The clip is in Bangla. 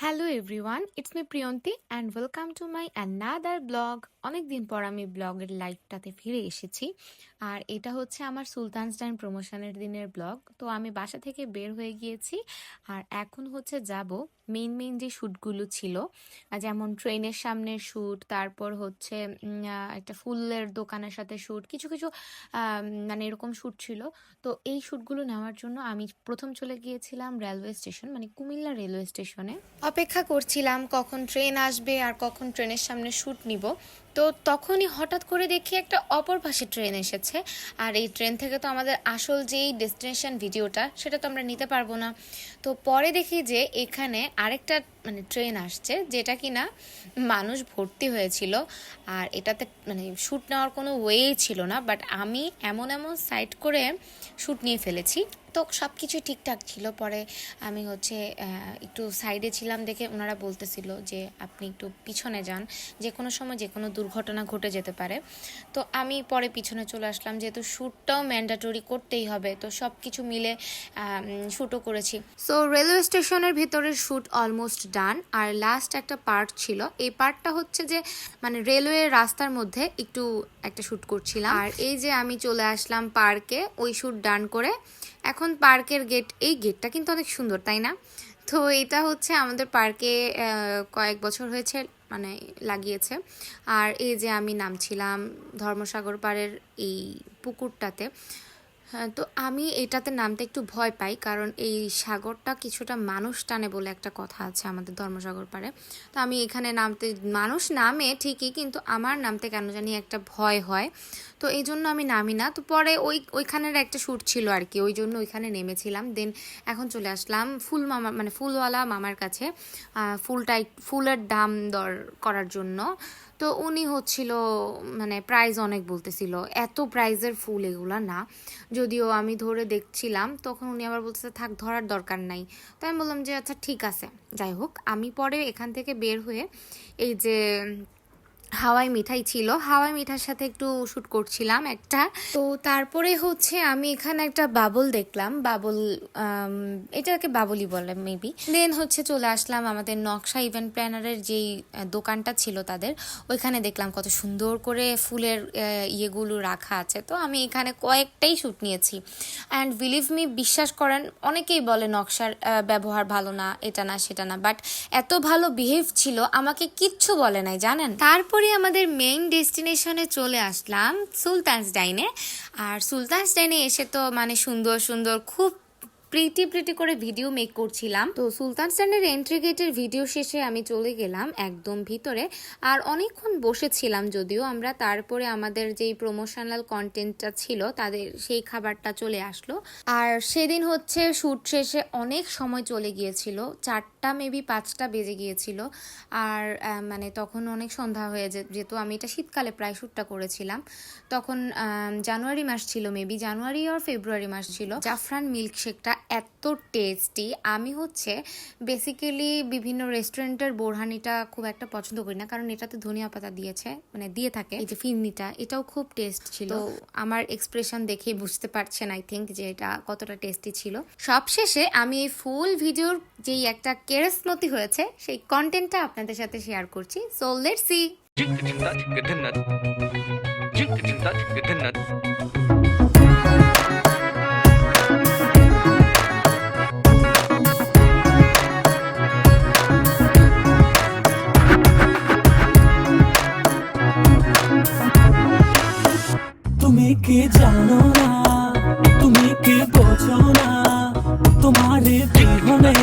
Hello everyone, it's me Priyanti and welcome to my another blog. অনেকদিন পর আমি ব্লগের লাইফটাতে ফিরে এসেছি। আর এটা হচ্ছে আমার সুলতানস্টাইন প্রমোশনের দিনের ব্লগ। তো আমি বাসা থেকে বের হয়ে গিয়েছি আর এখন হচ্ছে যাব মেইন যে শ্যুটগুলো ছিল, যেমন ট্রেনের সামনের শ্যুট, তারপর হচ্ছে একটা ফুলের দোকানের সাথে শ্যুট, কিছু কিছু মানে এরকম শ্যুট ছিল। তো এই শ্যুটগুলো নেওয়ার জন্য আমি প্রথম চলে গিয়েছিলাম রেলওয়ে স্টেশন, মানে কুমিল্লা রেলওয়ে স্টেশনে। অপেক্ষা করছিলাম কখন ট্রেন আসবে আর কখন ট্রেনের সামনে শ্যুট নিব। তো তখনই হঠাৎ করে দেখি একটা অপর পাশে ট্রেন এসেছে। আর এই ট্রেন থেকে তো আমাদের আসল যেই ডেস্টিনেশন ভিডিওটা সেটা তো আমরা নিতে পারবো না। তো পরে দেখি যে এখানে আরেকটা মানে ট্রেন আসছে, যেটা কিনা মানুষ ভর্তি হয়েছিল। আর এটাতে মানে শ্যুট নেওয়ার কোনো ওয়েই ছিল না, বাট আমি এমন এমন সাইড করে শ্যুট নিয়ে ফেলেছি। তো সব কিছুই ঠিকঠাক ছিল। পরে আমি হচ্ছে একটু সাইডে ছিলাম দেখে ওনারা বলতেছিল যে আপনি একটু পিছনে যান, যে কোনো সময় যে কোনো দুর্ঘটনা ঘটে যেতে পারে। তো আমি পরে পিছনে চলে আসলাম, যেহেতু শ্যুটটাও ম্যান্ডেটরি করতেই হবে। তো সব কিছু মিলে শ্যুটও করেছি। সো রেলওয়ে স্টেশনের ভেতরের শ্যুট অলমোস্ট ডান। আর লাস্ট একটা পার্ট ছিল, এই পার্টটা হচ্ছে যে মানে রেলওয়ে রাস্তার মধ্যে একটু একটা শ্যুট করছিলাম। আর এই যে আমি চলে আসলাম পার্কে ওই শ্যুট ডান করে। এখন পার্কের গেট, এই গেটটা কিন্তু অনেক সুন্দর, তাই না? তো এটা হচ্ছে আমাদের পার্কে কয়েক বছর হয়েছে মানে লাগিয়েছে। আর এই যে আমি নামছিলাম ধর্মসাগর পাড়ের এই পুকুরটাতে। হ্যাঁ, তো আমি এটাতে নামতে একটু ভয় পাই, কারণ এই সাগরটা কিছুটা মানুষ টানে বলে একটা কথা আছে আমাদের ধর্মসাগর পাড়ে। তো আমি এখানে নামতে, মানুষ নামে ঠিকই, কিন্তু আমার নামতে কেন জানি একটা ভয় হয়। তো এই জন্য আমি নামি না। তো পরে ওইখানের একটা শ্যুট ছিল আর কি, ওই জন্য ওইখানে নেমেছিলাম। দেন এখন চলে আসলাম ফুল মামা মানে ফুলওয়ালা মামার কাছে ফুলের দাম দর করার জন্য। তো উনি হচ্ছিল মানে প্রাইস অনেক বলতেছিল, এত প্রাইজের ফুল এগুলা না। যদিও আমি ধরে দেখছিলাম, তখন উনি আবার বলতেছে থাক, ধরার দরকার নাই। তো আমি বললাম যে আচ্ছা ঠিক আছে। যাই হোক, আমি পরে এখান থেকে বের হয়ে এই যে হাওয়াই মিঠাই ছিল, হাওয়াই মিঠার সাথে একটু শ্যুট করছিলাম একটা। তো তারপরে হচ্ছে আমি এখানে একটা বাবল দেখলাম, বাবল এটাকে বাবলই বলে মেবি। দেন হচ্ছে চলে আসলাম আমাদের নকশা ইভেন্ট প্ল্যানারের যেই দোকানটা ছিল তাদের, ওইখানে দেখলাম কত সুন্দর করে ফুলের ইয়েগুলো রাখা আছে। তো আমি এখানে কয়েকটাই শ্যুট নিয়েছি। অ্যান্ড বিলিভ মি, বিশ্বাস করেন, অনেকেই বলে নকশার ব্যবহার ভালো না, এটা না সেটা না, বাট এত ভালো বিহেভ ছিল, আমাকে কিচ্ছু বলে নাই জানেন। তারপরে আমাদের মেইন ডেস্টিনেশনে চলে আসলাম সুলতানস্টাইনে। আর সুলতানস্টাইনে এসে তো মানে সুন্দর সুন্দর খুব প্রিটি করে ভিডিও মেক করছিলাম। তো সুলতানস্টাইনের এন্ট্রি গেটের ভিডিও শেষে আমি চলে গেলাম একদম ভিতরে। আর অনেকক্ষণ বসেছিলাম যদিও আমরা। তারপরে আমাদের যেই প্রমোশনাল কন্টেন্টটা ছিল তাদের সেই খাবারটা চলে আসলো। আর সেদিন হচ্ছে শ্যুট শেষে অনেক সময় চলে গিয়েছিল, 4টা মেবি 5টা বেজে গিয়েছিল। আর মানে তখন অনেক সন্ধ্যা হয়ে যেত। আমি এটা শীতকালে প্রায় শ্যুটটা করেছিলাম। তখন জানুয়ারি মাস ছিল, মেবি জানুয়ারি আর ফেব্রুয়ারি মাস ছিল। জাফরান মিল্কশেকটা এত টেস্টি। আমি হচ্ছে বেসিক্যালি বিভিন্ন রেস্টুরেন্টের বোরহানিটা খুব একটা পছন্দ করি না, কারণ এটাতে ধনিয়া পাতা দিয়েছে, মানে দিয়ে থাকে। এই যে ফিরনিটা, এটাও খুব টেস্ট ছিল। তো আমার এক্সপ্রেশন দেখেই বুঝতে পারছেন আই থিঙ্ক যে এটা কতটা টেস্টি ছিল। সবশেষে আমি এই ফুল ভিডিওর যেই একটা কেরাসমতি হয়েছে সেই কন্টেন্টটা আপনাদের সাথে শেয়ার করছি। So let's see. তুমি কি জানো না, তুমি কি বোঝো না, তোমার বিহনে